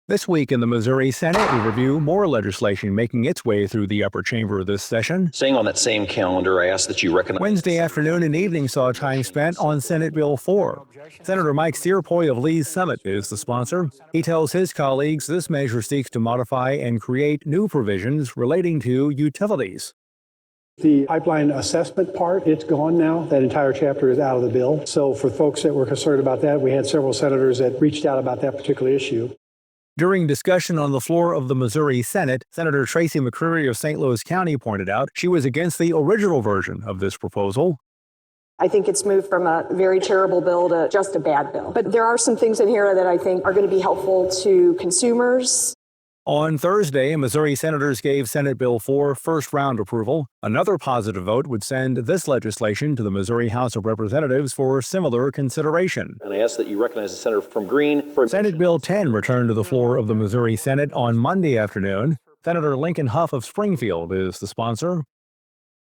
This week in the Missouri Senate, we review more legislation making its way through the upper chamber this session. Staying on that same calendar, I ask that you recognize... Wednesday afternoon and evening saw time spent on Senate Bill 4. Senator Mike Cierpiot of Lee's Summit is the sponsor. He tells his colleagues this measure seeks to modify and create new provisions relating to utilities. The pipeline assessment part, it's gone now. That entire chapter is out of the bill. So for folks that were concerned about that, we had several senators that reached out about that particular issue. During discussion on the floor of the Missouri Senate, Senator Tracy McCreery of St. Louis County pointed out she was against the original version of this proposal. I think it's moved from a very terrible bill to just a bad bill. But there are some things in here that I think are going to be helpful to consumers. On Thursday, Missouri senators gave Senate Bill 4 first-round approval. Another positive vote would send this legislation to the Missouri House of Representatives for similar consideration. And I ask that you recognize the senator from Green. Senate Bill 10 returned to the floor of the Missouri Senate on Monday afternoon. Senator Lincoln Hough of Springfield is the sponsor.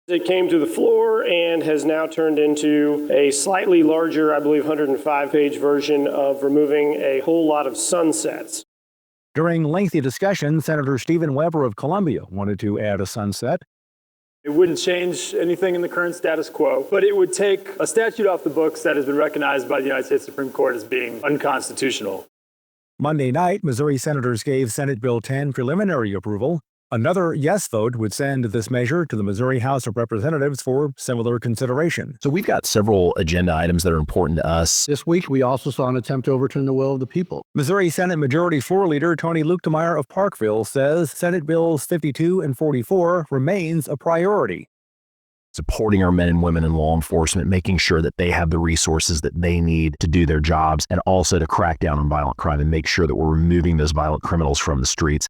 It came to the floor and has now turned into a slightly larger, I believe, 105-page version of removing a whole lot of sunsets. During lengthy discussion, Senator Stephen Weber of Columbia wanted to add a sunset. It wouldn't change anything in the current status quo, but it would take a statute off the books that has been recognized by the United States Supreme Court as being unconstitutional. Monday night, Missouri senators gave Senate Bill 10 preliminary approval. Another yes vote would send this measure to the Missouri House of Representatives for similar consideration. So we've got several agenda items that are important to us. This week, we also saw an attempt to overturn the will of the people. Missouri Senate Majority Floor Leader Tony Luetkemeyer of Parkville says Senate Bills 52 and 44 remains a priority. Supporting our men and women in law enforcement, making sure that they have the resources that they need to do their jobs, and also to crack down on violent crime and make sure that we're removing those violent criminals from the streets.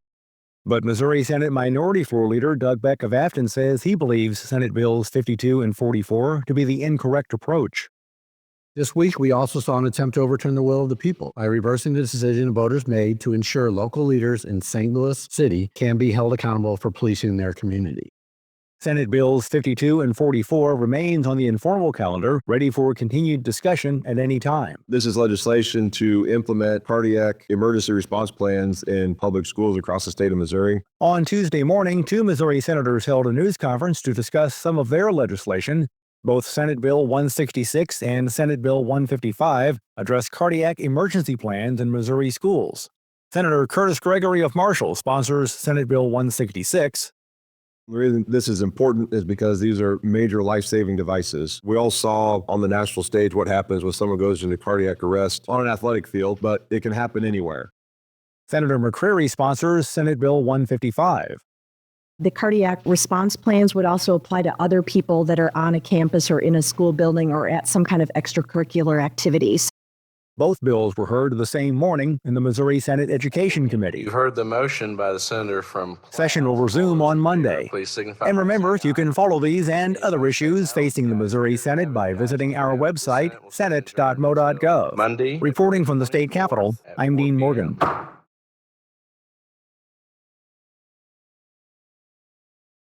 But Missouri Senate Minority Floor Leader Doug Beck of Afton says he believes Senate Bills 52 and 44 to be the incorrect approach. This week, we also saw an attempt to overturn the will of the people by reversing the decision voters made to ensure local leaders in St. Louis City can be held accountable for policing their community. Senate Bills 52 and 44 remains on the informal calendar, ready for continued discussion at any time. This is legislation to implement cardiac emergency response plans in public schools across the state of Missouri. On Tuesday morning, two Missouri senators held a news conference to discuss some of their legislation. Both Senate Bill 166 and Senate Bill 155 address cardiac emergency plans in Missouri schools. Senator Kurtis Gregory of Marshall sponsors Senate Bill 166. The reason this is important is because these are major life-saving devices. We all saw on the national stage what happens when someone goes into cardiac arrest on an athletic field, but it can happen anywhere. Senator McCreery sponsors Senate Bill 155. The cardiac response plans would also apply to other people that are on a campus or in a school building or at some kind of extracurricular activities. Both bills were heard the same morning in the Missouri Senate Education Committee. You've heard the motion by the senator from... Session will resume on Monday. Please signify. And remember, you can follow these and other issues facing the Missouri Senate by visiting our website, senate.mo.gov. Monday. Reporting from the state capitol, I'm Dean Morgan.